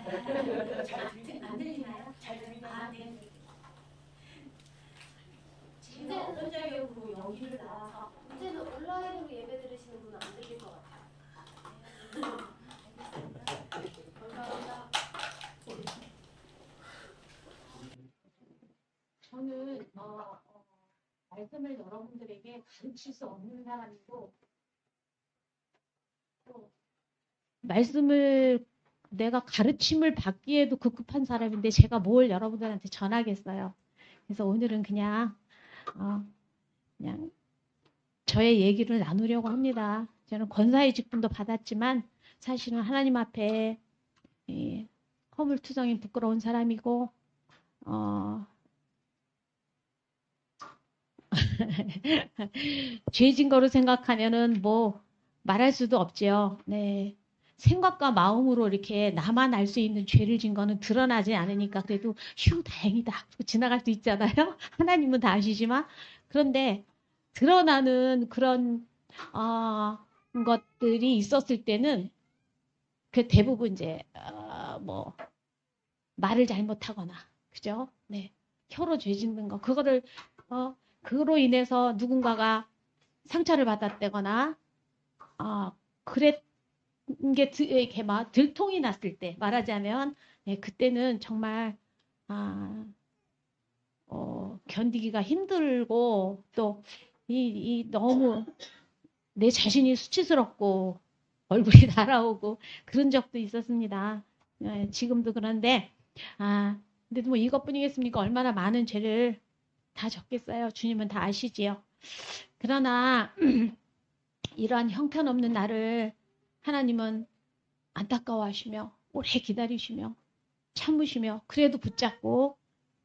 안 들리나요? 잘 들리나요? 아, 네. 제가 혼자역으로 여기를 나와서 이제는 온라인으로 예배 드리시는 분은 안 들릴 것 같아요. 감사합니다. 저는 말씀을 여러분들에게 가르칠 수 없는 사람이고 또 말씀을 내가 가르침을 받기에도 급급한 사람인데 제가 뭘 여러분들한테 전하겠어요. 그래서 오늘은 그냥 저의 얘기를 나누려고 합니다. 저는 권사의 직분도 받았지만 사실은 하나님 앞에 허물투성이 부끄러운 사람이고 죄진 거로 생각하면은 뭐 말할 수도 없지요. 네. 생각과 마음으로 이렇게 나만 알 수 있는 죄를 진 거는 드러나지 않으니까 그래도 휴 다행이다. 그리고 지나갈 수 있잖아요. 하나님은 다 아시지만 그런데 드러나는 그런 것들이 있었을 때는 그 대부분 이제 뭐 말을 잘못하거나 그죠? 네. 혀로 죄 짓는 거 그거를 그로 인해서 누군가가 상처를 받았다거나 그랬 게 이렇게 막 들통이 났을 때 말하자면 예, 그때는 정말 견디기가 힘들고 또 이 너무 내 자신이 수치스럽고 얼굴이 날아오고 그런 적도 있었습니다. 예, 지금도 그런데 근데 뭐 이것뿐이겠습니까? 얼마나 많은 죄를 다 졌겠어요. 주님은 다 아시지요. 그러나 이러한 형편없는 나를 하나님은 안타까워하시며 오래 기다리시며 참으시며 그래도 붙잡고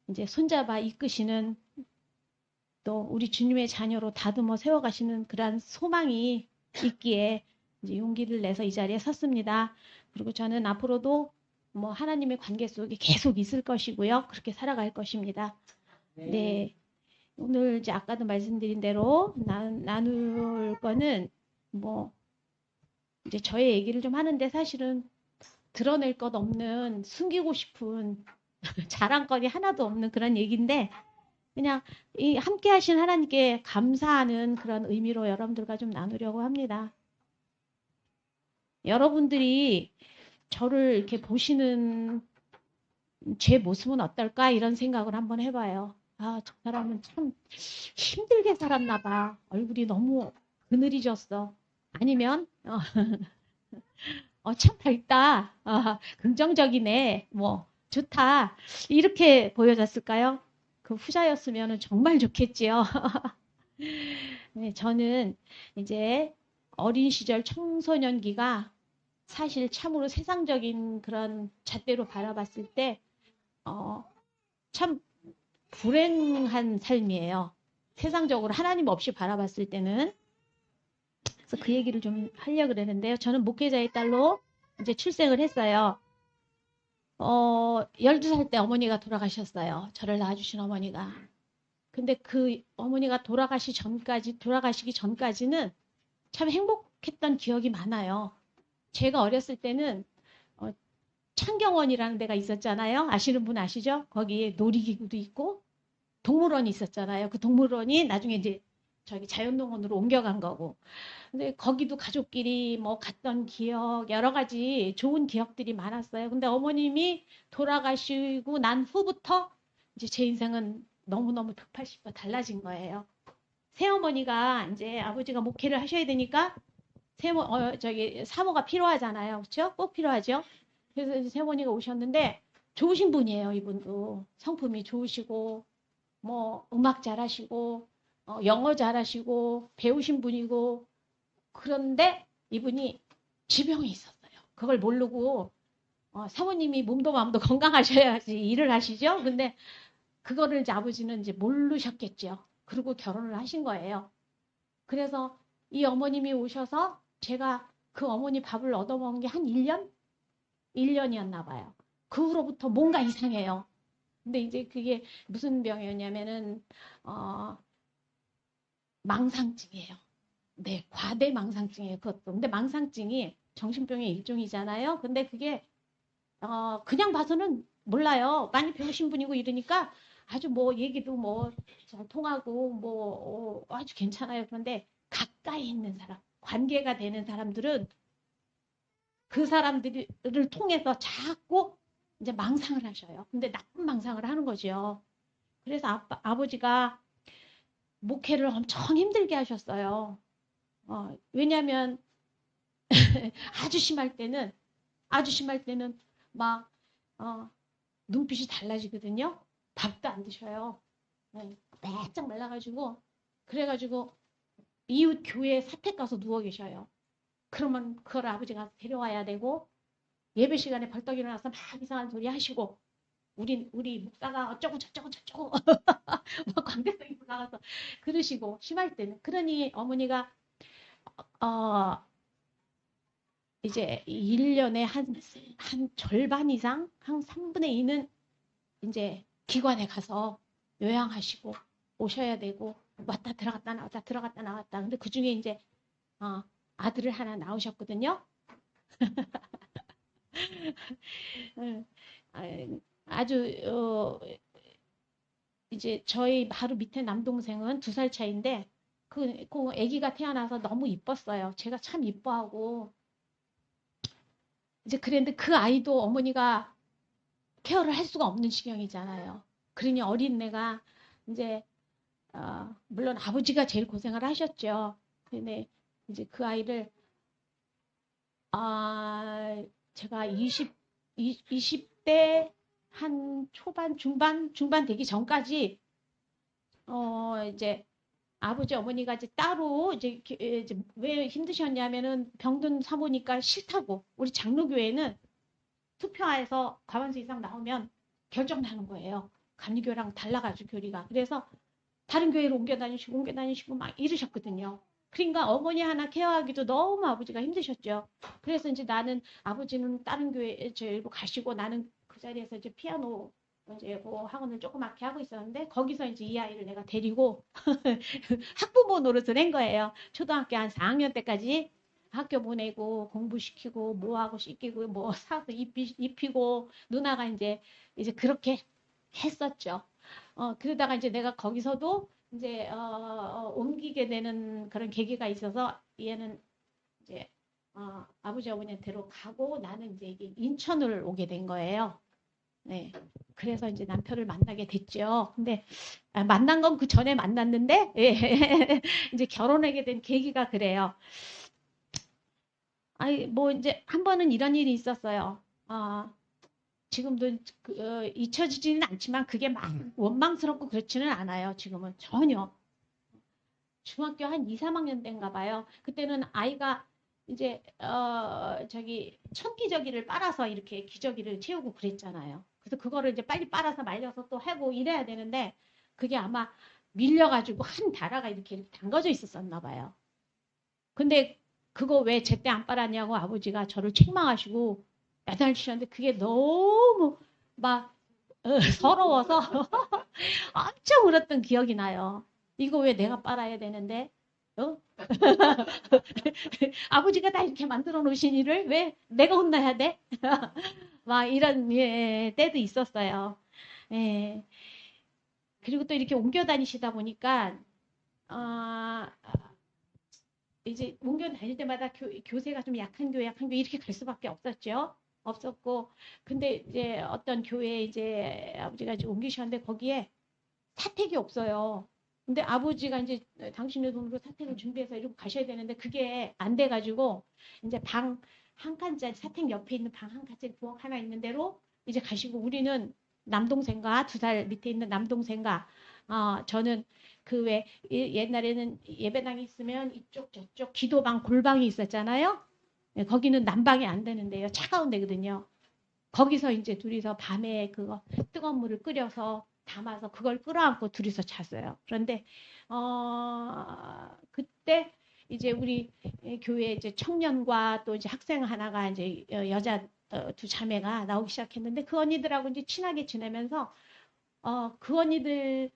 이제 손잡아 이끄시는 또 우리 주님의 자녀로 다듬어 세워가시는 그러한 소망이 있기에 이제 용기를 내서 이 자리에 섰습니다. 그리고 저는 앞으로도 뭐 하나님의 관계 속에 계속 있을 것이고요. 그렇게 살아갈 것입니다. 네. 오늘 이제 아까도 말씀드린 대로 나눌 거는 뭐 이제 저의 얘기를 좀 하는데 사실은 드러낼 것 없는 숨기고 싶은 자랑거리 하나도 없는 그런 얘기인데 그냥 이 함께 하신 하나님께 감사하는 그런 의미로 여러분들과 좀 나누려고 합니다. 여러분들이 저를 이렇게 보시는 제 모습은 어떨까 이런 생각을 한번 해봐요. 저 사람은 참 힘들게 살았나 봐. 얼굴이 너무 그늘이졌어. 아니면 참 밝다. 긍정적이네. 뭐 좋다. 이렇게 보여졌을까요? 그 후자였으면 정말 좋겠지요. 네, 저는 이제 어린 시절 청소년기가 사실 참으로 세상적인 그런 잣대로 바라봤을 때, 참 불행한 삶이에요. 세상적으로 하나님 없이 바라봤을 때는. 그래서 그 얘기를 좀 하려고 그러는데요. 저는 목회자의 딸로 이제 출생을 했어요. 12살 때 어머니가 돌아가셨어요. 저를 낳아주신 어머니가. 근데 그 어머니가 돌아가시기 전까지는 참 행복했던 기억이 많아요. 제가 어렸을 때는 창경원이라는 데가 있었잖아요. 아시는 분 아시죠? 거기에 놀이기구도 있고 동물원이 있었잖아요. 그 동물원이 나중에 이제 저기 자연동원으로 옮겨간 거고. 근데 거기도 가족끼리 뭐 갔던 기억, 여러 가지 좋은 기억들이 많았어요. 근데 어머님이 돌아가시고 난 후부터 이제 제 인생은 너무너무 180도 달라진 거예요. 새어머니가 이제 아버지가 목회를 하셔야 되니까 저기 사모가 필요하잖아요. 그렇죠? 꼭 필요하죠. 그래서 이제 새어머니가 오셨는데 좋으신 분이에요. 이분도 성품이 좋으시고 뭐 음악 잘하시고 영어 잘하시고 배우신 분이고 그런데 이분이 지병이 있었어요. 그걸 모르고 사모님이 몸도 마음도 건강하셔야지 일을 하시죠. 근데 그거를 이제 아버지는 이제 모르셨겠죠. 그리고 결혼을 하신 거예요. 그래서 이 어머님이 오셔서 제가 그 어머니 밥을 얻어먹은 게 한 1년? 1년이었나 봐요. 그 후로부터 뭔가 이상해요. 근데 이제 그게 무슨 병이었냐면은 망상증이에요. 네, 과대망상증이에요. 그것도. 근데 망상증이 정신병의 일종이잖아요. 근데 그게 그냥 봐서는 몰라요. 많이 배우신 분이고 이러니까 아주 뭐 얘기도 뭐 잘 통하고 뭐 아주 괜찮아요. 그런데 가까이 있는 사람, 관계가 되는 사람들은 그 사람들을 통해서 자꾸 이제 망상을 하셔요. 근데 나쁜 망상을 하는 거죠. 그래서 아버지가 목회를 엄청 힘들게 하셨어요. 왜냐하면 아주 심할 때는 막 눈빛이 달라지거든요. 밥도 안 드셔요. 바짝 말라가지고 그래가지고 이웃 교회 사택 가서 누워 계셔요. 그러면 그걸 아버지가 데려와야 되고 예배 시간에 벌떡 일어나서 막 이상한 소리 하시고 우리 목사가 어쩌고 저쩌고 저쩌고 뭐 관계성 있고 나가서 그러시고 심할 때는 그러니 어머니가 어 이제 1년에 한 절반 이상 한 3분의 2는 이제 기관에 가서 요양하시고 오셔야 되고 왔다 들어갔다 나왔다 들어갔다 나왔다. 근데 그중에 이제 아들을 하나 낳으셨거든요. 아주 이제 저희 바로 밑에 남동생은 2살 차인데 그 아기가 태어나서 너무 이뻤어요. 제가 참 이뻐하고 이제 그랬는데 그 아이도 어머니가 케어를 할 수가 없는 지경이잖아요. 그러니 어린애가 이제 물론 아버지가 제일 고생을 하셨죠. 근데 이제 그 아이를 제가 20대 한 초반 중반 되기 전까지 이제 아버지 어머니가 이제 따로 이제 왜 힘드셨냐면은 병든 사모니까 싫다고 우리 장로교회는 투표해서 과반수 이상 나오면 결정 나는 거예요. 감리교랑 달라가지고 교리가. 그래서 다른 교회로 옮겨 다니시고 막 이러셨거든요. 그러니까 어머니 하나 케어하기도 너무 아버지가 힘드셨죠. 그래서 이제 나는 아버지는 다른 교회에 일부 가시고 나는 그 자리에서 이제 피아노 이제 뭐 학원을 조그맣게 하고 있었는데 거기서 이제 이 아이를 내가 데리고 학부모 노릇을 한 거예요. 초등학교 한 4학년 때까지 학교 보내고 공부시키고 뭐하고 시키고 뭐 사서 입히고 누나가 이제 그렇게 했었죠. 그러다가 이제 내가 거기서도 이제 옮기게 되는 그런 계기가 있어서 얘는 이제 아버지 어머니한테로 가고 나는 이제 인천을 오게 된 거예요. 네. 그래서 이제 남편을 만나게 됐죠. 근데 만난 건 그 전에 만났는데 예. 이제 결혼하게 된 계기가 그래요. 뭐 이제 한 번은 이런 일이 있었어요. 지금도 잊혀지지는 않지만 그게 막 원망스럽고 그렇지는 않아요. 지금은 전혀. 중학교 한 2, 3학년 때인가 봐요. 그때는 아이가 이제 저기 천기저귀를 빨아서 이렇게 기저귀를 채우고 그랬잖아요. 그래서 그거를 이제 빨리 빨아서 말려서 또 하고 이래야 되는데 그게 아마 밀려가지고 한 다라가 이렇게 담궈져 있었었나 봐요. 근데 그거 왜 제때 안 빨았냐고 아버지가 저를 책망하시고 야단치셨는데 그게 너무 막 서러워서 엄청 울었던 기억이 나요. 이거 왜 내가 빨아야 되는데? 아버지가 다 이렇게 만들어 놓으신 일을 왜 내가 혼나야 돼? 막 이런 때도 있었어요. 예. 그리고 또 이렇게 옮겨 다니시다 보니까 이제 옮겨 다닐 때마다 교세가 좀 약한 교회 이렇게 갈 수밖에 없었죠. 없었고 근데 이제 어떤 교회에 이제 아버지가 이제 옮기셨는데 거기에 사택이 없어요. 근데 아버지가 이제 당신의 돈으로 사택을 준비해서 이러고 가셔야 되는데 그게 안 돼가지고 이제 방 한 칸짜리 사택 옆에 있는 방 한 칸짜리 부엌 하나 있는 대로 이제 가시고 우리는 남동생과 2살 밑에 있는 남동생과 저는 그 왜 옛날에는 예배당이 있으면 이쪽 저쪽 기도방 골방이 있었잖아요. 거기는 난방이 안 되는데요. 차가운 데거든요. 거기서 이제 둘이서 밤에 그거 뜨거운 물을 끓여서 담아서 그걸 끌어안고 둘이서 잤어요. 그런데 그때 이제 우리 교회 이제 청년과 또 이제 학생 하나가 이제 여자 2자매가 나오기 시작했는데 그 언니들하고 이제 친하게 지내면서 그 언니들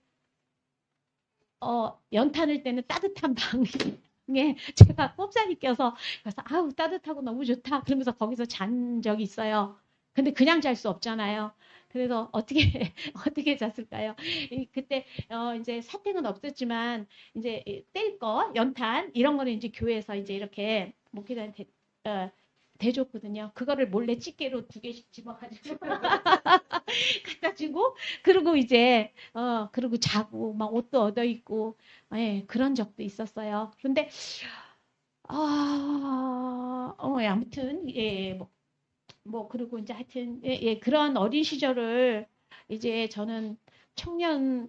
연탄을 때는 따뜻한 방에 제가 꼽사리 껴서 그래서 아우 따뜻하고 너무 좋다 그러면서 거기서 잔 적이 있어요. 근데 그냥 잘 수 없잖아요. 그래서 어떻게 어떻게 잤을까요? 그때 이제 사택은 없었지만 이제 뗄 거, 연탄 이런 거는 이제 교회에서 이제 이렇게 목회자한테 대줬거든요. 그거를 몰래 집게로 2개씩 집어가지고 갖다 주고 그리고 이제 그리고 자고 막 옷도 얻어 입고 예, 그런 적도 있었어요. 그런데 아무튼 예, 뭐 그리고 이제 하여튼 예, 그런 어린 시절을 이제 저는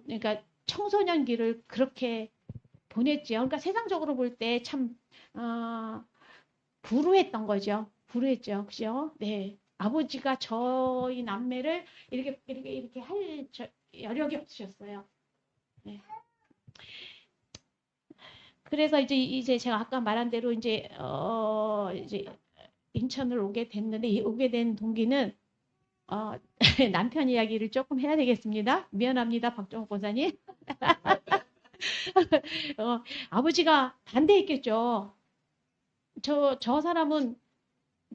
그러니까 청소년기를 그렇게 보냈죠. 그러니까 세상적으로 볼 때 참 불우했던 거죠. 불우했죠. 그죠? 네. 아버지가 저희 남매를 이렇게 할 여력이 없으셨어요. 네. 그래서 이제 제가 아까 말한 대로 이제 인천을 오게 됐는데 오게 된 동기는 어, 남편 이야기를 조금 해야 되겠습니다. 미안합니다, 박정욱 권사님. 아버지가 반대했겠죠. 저 사람은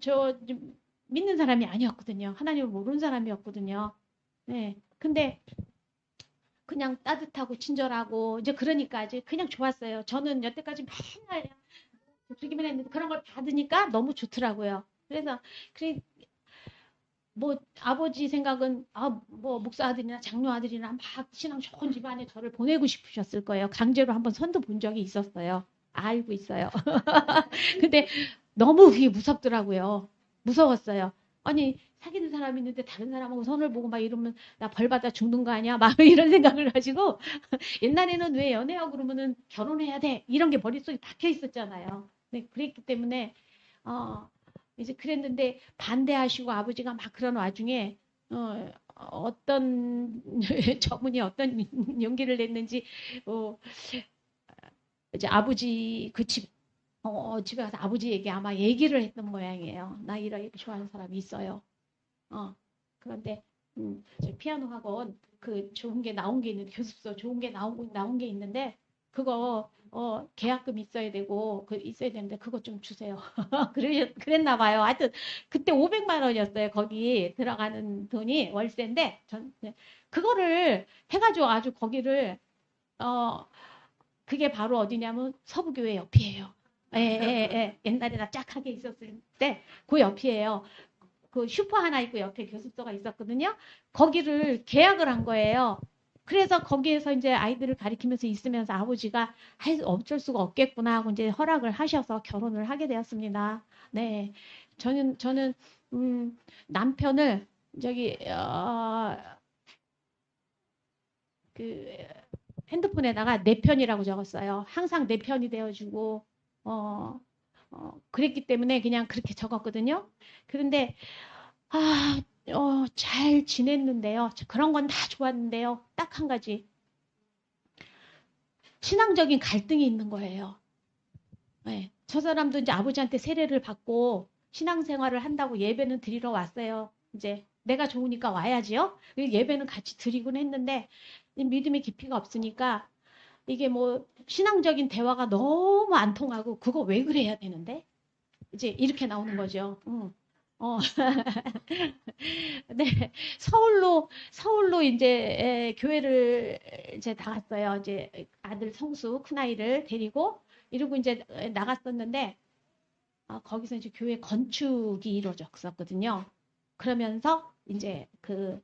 좀 믿는 사람이 아니었거든요. 하나님을 모르는 사람이었거든요. 네. 근데 그냥 따뜻하고 친절하고 이제 그러니까 이제 그냥 좋았어요. 저는 여태까지 맨날 주기만 했는데 그런 걸 받으니까 너무 좋더라고요. 그래서 그래 뭐 아버지 생각은 뭐 목사 아들이나 장로 아들이나 막 신앙 좋은 집안에 저를 보내고 싶으셨을 거예요. 강제로 한번 선도 본 적이 있었어요. 알고 있어요. 근데 너무 그게 무섭더라고요. 무서웠어요. 아니 사귀는 사람이 있는데 다른 사람하고 선을 보고 막 이러면 나 벌 받아 죽는 거 아니야? 막 이런 생각을 가지고 옛날에는 왜 연애하고 그러면은 결혼해야 돼 이런 게 머릿속에 박혀 있었잖아요. 네, 그랬기 때문에 이제 그랬는데 반대하시고 아버지가 막 그런 와중에 어떤 저분이 어떤 용기를 냈는지 이제 아버지 집에 가서 아버지에게 아마 얘기를 했던 모양이에요. 나 이렇게 좋아하는 사람이 있어요. 그런데 저 피아노 학원 그 좋은 게 나온 게 있는데 교습소 좋은 게 나온 게 있는데 그거 계약금 있어야 되고 그 있어야 되는데 그거 좀 주세요. 그랬나 봐요. 하여튼 그때 500만 원이었어요. 거기 들어가는 돈이 월세인데 그거를 해가지고 아주 거기를 어 그게 바로 어디냐면 서부교회 옆이에요. 예, 예, 예. 옛날에 나 짝하게 있었을 때 그 옆이에요. 그 슈퍼 하나 있고 옆에 교습소가 있었거든요. 거기를 계약을 한 거예요. 그래서 거기에서 이제 아이들을 가리키면서 있으면서 아버지가 어쩔 수가 없겠구나 하고 이제 허락을 하셔서 결혼을 하게 되었습니다. 네. 저는 남편을 저기 그 핸드폰에다가 내 편이라고 적었어요. 항상 내 편이 되어주고 어, 그랬기 때문에 그냥 그렇게 적었거든요. 그런데 잘 지냈는데요. 그런 건 다 좋았는데요. 딱 한 가지. 신앙적인 갈등이 있는 거예요. 네. 저 사람도 이제 아버지한테 세례를 받고 신앙생활을 한다고 예배는 드리러 왔어요. 이제 내가 좋으니까 와야지요. 예배는 같이 드리곤 했는데 믿음의 깊이가 없으니까 이게 뭐 신앙적인 대화가 너무 안 통하고 그거 왜 그래야 되는데? 이제 이렇게 나오는 거죠. 어, 네, 서울로 이제 교회를 이제 나갔어요. 이제 아들 성수 큰아이를 데리고 이러고 이제 나갔었는데 거기서 이제 교회 건축이 이루어졌었거든요. 그러면서 이제 그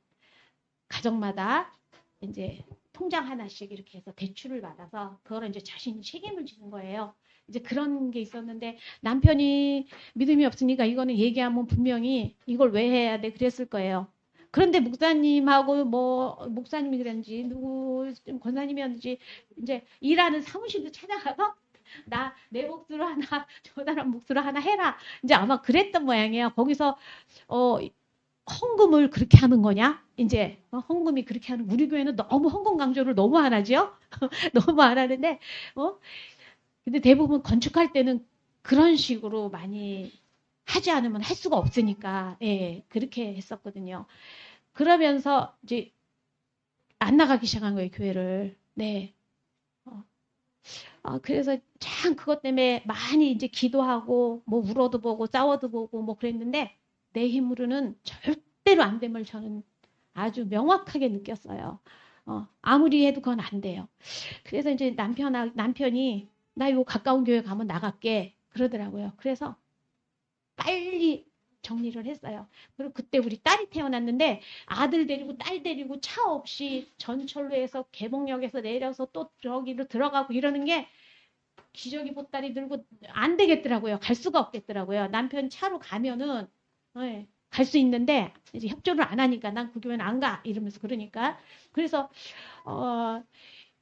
가정마다 이제 통장 하나씩 이렇게 해서 대출을 받아서 그거를 이제 자신이 책임을 지는 거예요. 이제 그런 게 있었는데 남편이 믿음이 없으니까 이거는 얘기하면 분명히 이걸 왜 해야 돼 그랬을 거예요. 그런데 목사님하고 뭐 목사님이 그랬는지 누구 권사님이었는지 이제 일하는 사무실도 찾아가서 나 내 몫으로 하나 저 사람 몫으로 하나 해라 이제 아마 그랬던 모양이에요. 거기서 헌금을 그렇게 하는 거냐? 이제 헌금이 그렇게 하는 우리 교회는 너무 헌금 강조를 너무 안 하죠. 너무 안 하는데 근데 대부분 건축할 때는 그런 식으로 많이 하지 않으면 할 수가 없으니까 예, 그렇게 했었거든요. 그러면서 이제 안 나가기 시작한 거예요, 교회를. 네. 그래서 참 그것 때문에 많이 이제 기도하고 뭐 울어도 보고 싸워도 보고 뭐 그랬는데 내 힘으로는 절대로 안 됨을 저는 아주 명확하게 느꼈어요. 아무리 해도 그건 안 돼요. 그래서 이제 남편이 나 요 가까운 교회 가면 나갈게 그러더라고요. 그래서 빨리 정리를 했어요. 그리고 그때 우리 딸이 태어났는데 아들 데리고 딸 데리고 차 없이 전철로에서 개봉역에서 내려서 또 저기로 들어가고 이러는 게 기저귀 보따리 들고 안 되겠더라고요. 갈 수가 없겠더라고요. 남편 차로 가면은 갈 수 있는데 이제 협조를 안 하니까 난 그 교회는 안 가 이러면서 그러니까 그래서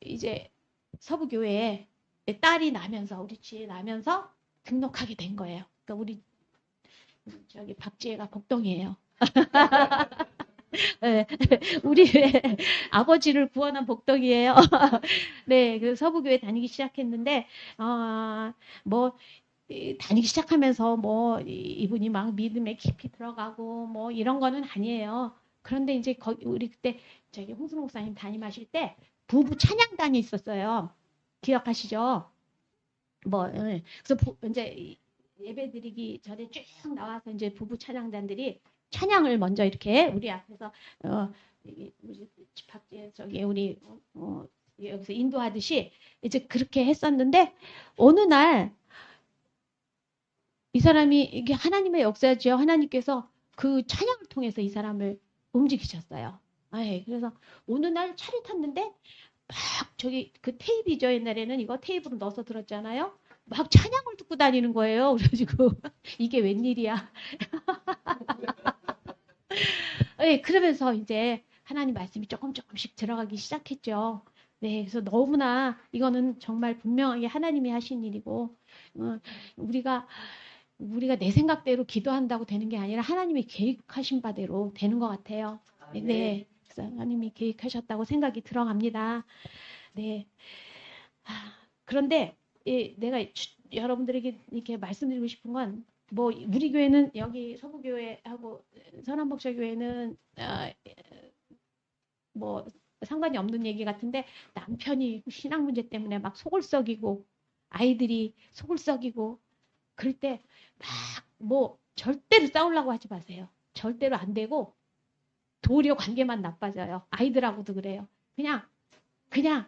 이제 서부교회에 딸이 나면서 우리 집에 나면서 등록하게 된 거예요. 그러니까 우리 저기 박지혜가 복덩이에요. 네, 우리 아버지를 구원한 복덩이에요. 네, 그 서부교회 다니기 시작했는데 뭐 다니기 시작하면서 뭐 이분이 막 믿음에 깊이 들어가고 뭐 이런 거는 아니에요. 그런데 이제 거기 우리 그때 저기 홍순 목사님 담임하실 때 부부 찬양단이 있었어요. 기억하시죠? 뭐 그래서 이제 예배 드리기 전에 쭉 나와서 이제 부부 찬양단들이 찬양을 먼저 이렇게 우리 앞에서 우리 박제 저기 우리 여기서 인도하듯이 이제 그렇게 했었는데 어느 날 이 사람이 이게 하나님의 역사죠. 하나님께서 그 찬양을 통해서 이 사람을 움직이셨어요. 그래서 어느 날 차를 탔는데 막 저기 그 테이프죠. 옛날에는 이거 테이프로 넣어서 들었잖아요. 막 찬양을 듣고 다니는 거예요. 그래가지고 이게 웬일이야. 그러면서 이제 하나님 말씀이 조금씩 들어가기 시작했죠. 네, 그래서 너무나 이거는 정말 분명하게 하나님이 하신 일이고 우리가 내 생각대로 기도한다고 되는 게 아니라 하나님이 계획하신 바대로 되는 것 같아요. 네, 그래서 하나님이 계획하셨다고 생각이 들어갑니다. 네. 그런데 내가 여러분들에게 이렇게 말씀드리고 싶은 건 뭐 우리 교회는 여기 서부교회하고 선한복자교회는 뭐 상관이 없는 얘기 같은데 남편이 신앙 문제 때문에 막 속을 썩이고 아이들이 속을 썩이고 그럴 때 막 뭐 절대로 싸우려고 하지 마세요. 절대로 안 되고 도리어 관계만 나빠져요. 아이들하고도 그래요. 그냥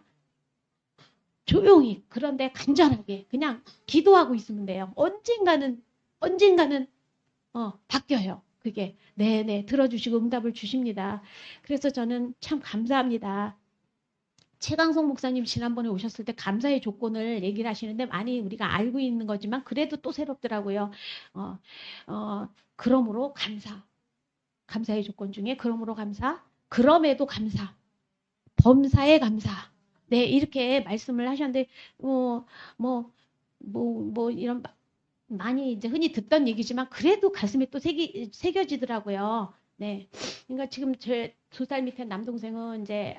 조용히 그런데 간절하게 그냥 기도하고 있으면 돼요. 언젠가는 바뀌어요. 그게 네네 들어주시고 응답을 주십니다. 그래서 저는 참 감사합니다. 최강성 목사님 지난번에 오셨을 때 감사의 조건을 얘기를 하시는데 많이 우리가 알고 있는 거지만 그래도 또 새롭더라고요. 그러므로 감사의 조건 중에 그러므로 감사, 그럼에도 감사, 범사에 감사. 네 이렇게 말씀을 하셨는데 이런 많이 이제 흔히 듣던 얘기지만 그래도 가슴에 또 새겨지더라고요. 네, 그러니까 지금 제 2살 밑에 남동생은 이제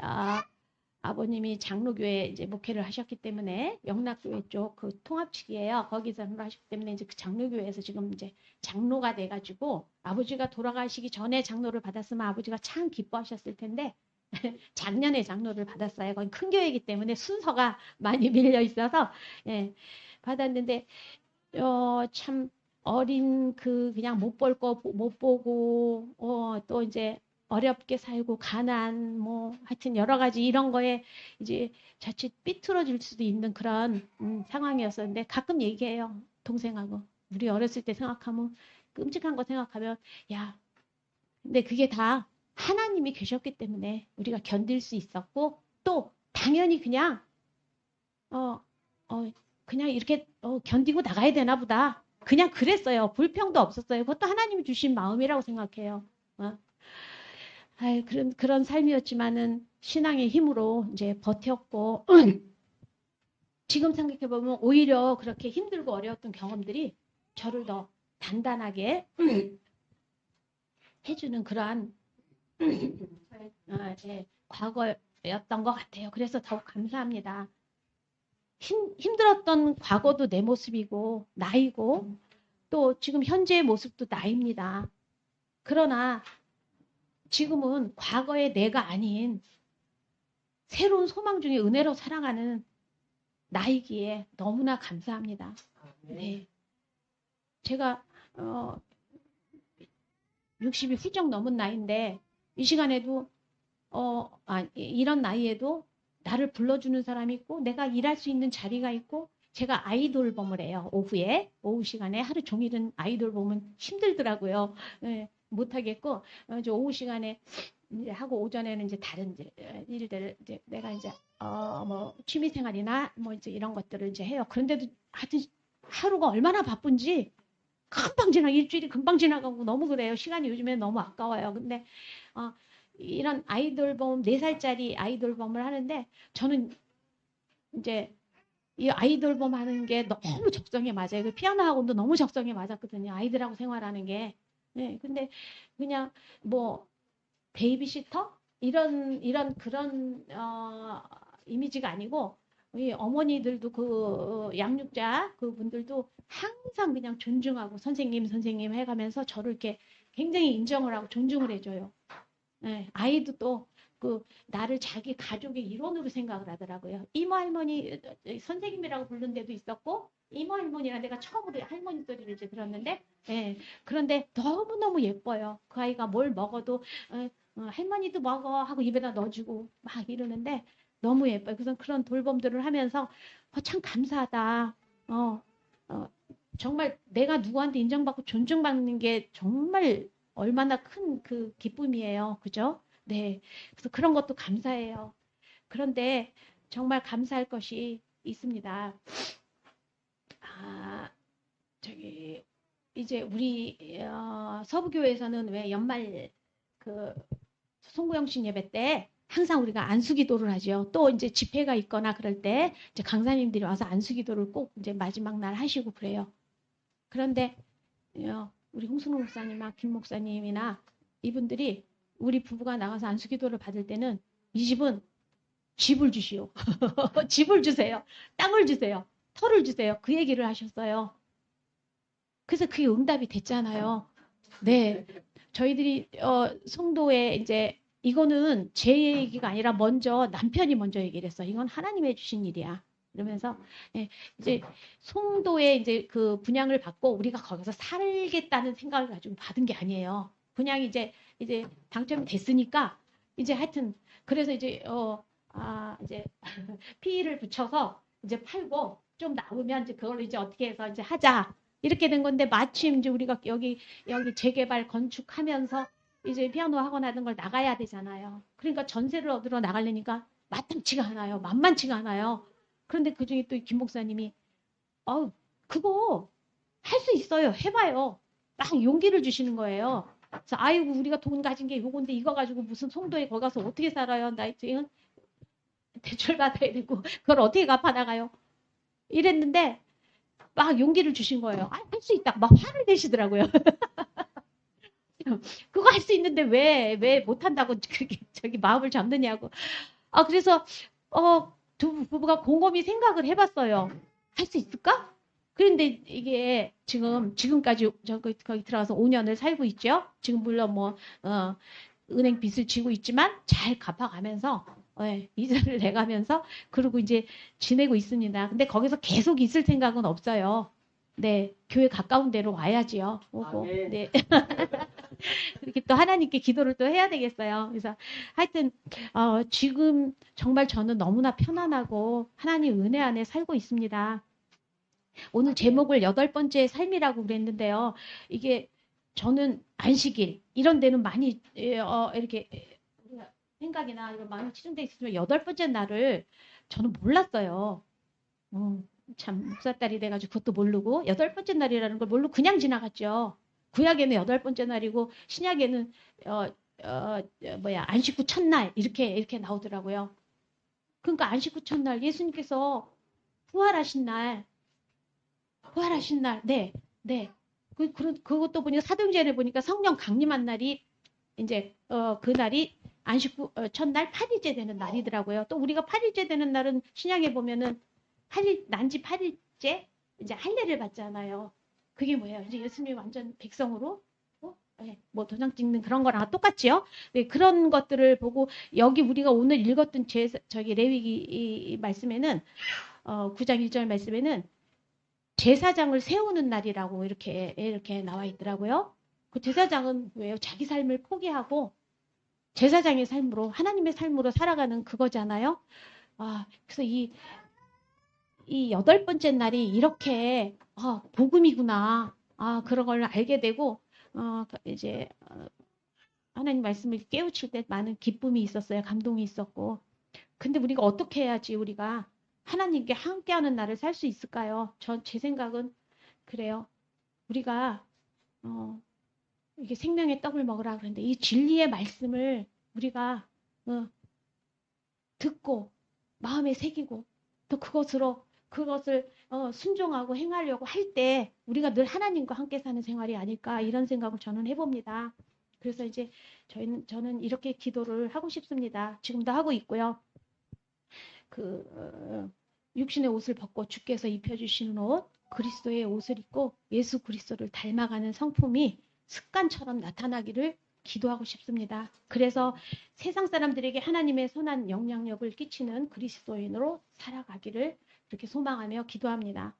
아버님이 장로교회 이제 목회를 하셨기 때문에 영락교회 쪽 그 통합측이에요. 거기서 하셨기 때문에 이제 그 장로교회에서 지금 이제 장로가 돼가지고 아버지가 돌아가시기 전에 장로를 받았으면 아버지가 참 기뻐하셨을 텐데 작년에 장로를 받았어요. 거기 큰 교회이기 때문에 순서가 많이 밀려 있어서 받았는데 참 어린 그냥 못 볼 거 못 보고 또 이제 어렵게 살고 가난 뭐 하여튼 여러 가지 이런 거에 이제 자칫 삐뚤어질 수도 있는 그런 상황이었었는데 가끔 얘기해요. 동생하고 우리 어렸을 때 생각하면 끔찍한 거 생각하면 야 근데 그게 다 하나님이 계셨기 때문에 우리가 견딜 수 있었고 또 당연히 그냥 그냥 이렇게 견디고 나가야 되나 보다. 그냥 그랬어요. 불평도 없었어요. 그것도 하나님이 주신 마음이라고 생각해요. 그런 삶이었지만은 신앙의 힘으로 이제 버텼고 지금 생각해 보면 오히려 그렇게 힘들고 어려웠던 경험들이 저를 더 단단하게 해주는 그러한 과거였던 것 같아요. 그래서 더욱 감사합니다. 힘들었던 과거도 내 모습이고 나이고 또 지금 현재의 모습도 나입니다. 그러나 지금은 과거의 내가 아닌 새로운 소망 중에 은혜로 살아가는 나이기에 너무나 감사합니다. 네. 제가 60이 훌쩍 넘은 나이인데 이 시간에도 이런 나이에도 나를 불러주는 사람이 있고 내가 일할 수 있는 자리가 있고 제가 아이돌봄을 해요. 오후 시간에 하루 종일은 아이돌 보면 힘들더라고요. 예, 못하겠고 이제 오후 시간에 이제 하고 오전에는 이제 다른 이제 일들을 이제 내가 이제 뭐 취미 생활이나 뭐 이제 이런 것들을 이제 해요. 그런데도 하여튼 하루가 얼마나 바쁜지 금방 일주일이 금방 지나가고 너무 그래요. 시간이 요즘에 너무 아까워요. 근데 이런 아이돌봄 4살짜리 아이돌봄을 하는데 저는 이제 이 아이돌봄 하는 게 너무 적성에 맞아요. 그 피아노 학원도 너무 적성에 맞았거든요. 아이들하고 생활하는 게. 네, 근데 그냥 뭐 베이비시터 이런 그런 이미지가 아니고 이 어머니들도 그 양육자 그분들도 항상 그냥 존중하고 선생님 해가면서 저를 이렇게 굉장히 인정을 하고 존중을 해줘요. 네, 아이도 또 그 나를 자기 가족의 일원으로 생각을 하더라고요. 이모 할머니 선생님이라고 부르는 데도 있었고 이모 할머니라 내가 처음으로 할머니 소리를 이제 들었는데 그런데 너무너무 예뻐요. 그 아이가 뭘 먹어도 할머니도 먹어 하고 입에다 넣어주고 막 이러는데 너무 예뻐요. 그래서 그런 돌봄들을 하면서 참 감사하다. 정말 내가 누구한테 인정받고 존중받는 게 정말 얼마나 큰 그 기쁨이에요. 그죠? 네. 그래서 그런 것도 감사해요. 그런데 정말 감사할 것이 있습니다. 저기 이제 우리 서부교회에서는 왜 연말 그 송구영신 예배 때 항상 우리가 안수기도를 하죠. 또 이제 집회가 있거나 그럴 때 이제 강사님들이 와서 안수기도를 꼭 이제 마지막 날 하시고 그래요. 그런데 우리 홍순호 목사님이나 김 목사님이나 이분들이 우리 부부가 나가서 안수기도를 받을 때는 이 집은 집을 주시오. 집을 주세요. 땅을 주세요. 터를 주세요. 그 얘기를 하셨어요. 그래서 그게 응답이 됐잖아요. 네. 저희들이 성도에 이제 이거는 제 얘기가 아니라 먼저 남편이 먼저 얘기를 했어. 이건 하나님이 해주신 일이야. 그러면서 이제 송도에 이제 그 분양을 받고 우리가 거기서 살겠다는 생각을 가지고 받은 게 아니에요. 그냥 이제 당첨이 됐으니까 이제 하여튼 그래서 이제 이제 피를 붙여서 이제 팔고 좀 남으면 이제 그걸 이제 어떻게 해서 이제 하자. 이렇게 된 건데 마침 이제 우리가 여기 재개발 건축하면서 이제 피아노 학원 하던 걸 나가야 되잖아요. 그러니까 전세를 얻으러 나가려니까 마땅치가 않아요. 만만치가 않아요. 그런데 그중에 또 김 목사님이 그거 할 수 있어요. 해봐요. 막 용기를 주시는 거예요. 그래서 아이고 우리가 돈 가진 게 요건데 이거 가지고 무슨 송도에 거기 가서 어떻게 살아요? 나 지금 대출 받아야 되고 그걸 어떻게 갚아 나가요? 이랬는데 막 용기를 주신 거예요. 할 수 있다. 막 화를 내시더라고요. 그거 할 수 있는데 왜 못한다고 그렇게 저기 마음을 잡느냐고. 그래서 두 부부가 곰곰이 생각을 해봤어요. 할 수 있을까? 그런데 이게 지금까지 거기 들어가서 5년을 살고 있죠. 지금 물론 뭐 은행 빚을 지고 있지만 잘 갚아가면서 이자를 내가면서 그러고 이제 지내고 있습니다. 근데 거기서 계속 있을 생각은 없어요. 네, 교회 가까운 데로 와야지요. 오고. 네. 그렇게 또 하나님께 기도를 또 해야 되겠어요. 그래서 하여튼 지금 정말 저는 너무나 편안하고 하나님 은혜 안에 살고 있습니다. 오늘 제목을 8번째 삶이라고 그랬는데요. 이게 저는 안식일 이런 데는 많이 이렇게 생각이나 이런 마음이 치중돼 있으면 8번째 날을 저는 몰랐어요. 참 목사딸이 돼가지고 그것도 모르고 8번째 날이라는 걸 모르고 그냥 지나갔죠. 구약에는 8번째 날이고 신약에는 안식구 첫날 이렇게 나오더라고요. 그러니까 안식구 첫날 예수님께서 부활하신 날 네. 그것도 보니까 사도행전에 보니까 성령 강림한 날이 이제 그날이 안식구 첫날 8일째 되는 날이더라고요. 또 우리가 8일째 되는 날은 신약에 보면은 난지 8일째 이제 할례를 받잖아요. 그게 뭐예요? 이제 예수님이 완전 백성으로 뭐 도장 찍는 그런 거랑 똑같지요? 네, 그런 것들을 보고 여기 우리가 오늘 읽었던 저기 레위기 말씀에는 9장 1절 말씀에는 제사장을 세우는 날이라고 이렇게 나와 있더라고요. 그 제사장은 왜요? 자기 삶을 포기하고 제사장의 삶으로 하나님의 삶으로 살아가는 그거잖아요. 그래서 이 여덟 번째 날이 이렇게 복음이구나. 그런 걸 알게 되고 이제 하나님 말씀을 깨우칠 때 많은 기쁨이 있었어요. 감동이 있었고. 근데 우리가 어떻게 해야지 우리가 하나님께 함께하는 날을 살 수 있을까요? 제 생각은 그래요. 우리가 이게 생명의 떡을 먹으라 그러는데 이 진리의 말씀을 우리가 듣고 마음에 새기고 또 그것을 순종하고 행하려고 할 때 우리가 늘 하나님과 함께 사는 생활이 아닐까 이런 생각을 저는 해봅니다. 그래서 이제 저는 이렇게 기도를 하고 싶습니다. 지금도 하고 있고요. 육신의 옷을 벗고 주께서 입혀주시는 옷, 그리스도의 옷을 입고 예수 그리스도를 닮아가는 성품이 습관처럼 나타나기를 기도하고 싶습니다. 그래서 세상 사람들에게 하나님의 선한 영향력을 끼치는 그리스도인으로 살아가기를 그렇게 소망하며 기도합니다.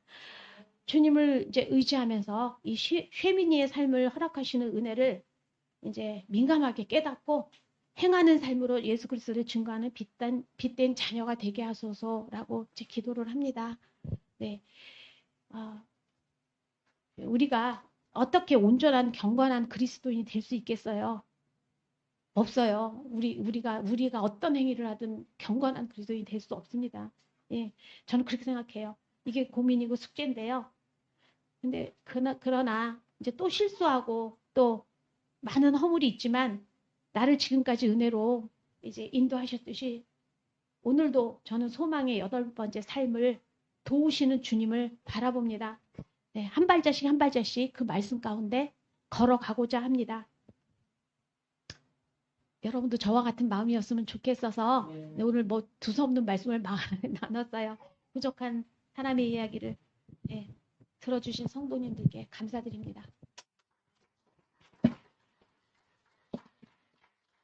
주님을 이제 의지하면서 이 쉐미니의 삶을 허락하시는 은혜를 이제 민감하게 깨닫고 행하는 삶으로 예수 그리스도를 증거하는 빛된 자녀가 되게 하소서라고 제 기도를 합니다. 네, 우리가 어떻게 온전한 경건한 그리스도인이 될 수 있겠어요? 없어요. 우리가 어떤 행위를 하든 경건한 그리스도인이 될 수 없습니다. 예, 저는 그렇게 생각해요. 이게 고민이고 숙제인데요. 근데 그러나 이제 또 실수하고 또 많은 허물이 있지만 나를 지금까지 은혜로 이제 인도하셨듯이 오늘도 저는 소망의 여덟 번째 삶을 도우시는 주님을 바라봅니다. 네, 한 발자씩 한 발자씩 그 말씀 가운데 걸어가고자 합니다. 여러분도 저와 같은 마음이었으면 좋겠어서 네, 오늘 뭐 두서없는 말씀을 나눴어요. 부족한 사람의 이야기를 네, 들어주신 성도님들께 감사드립니다.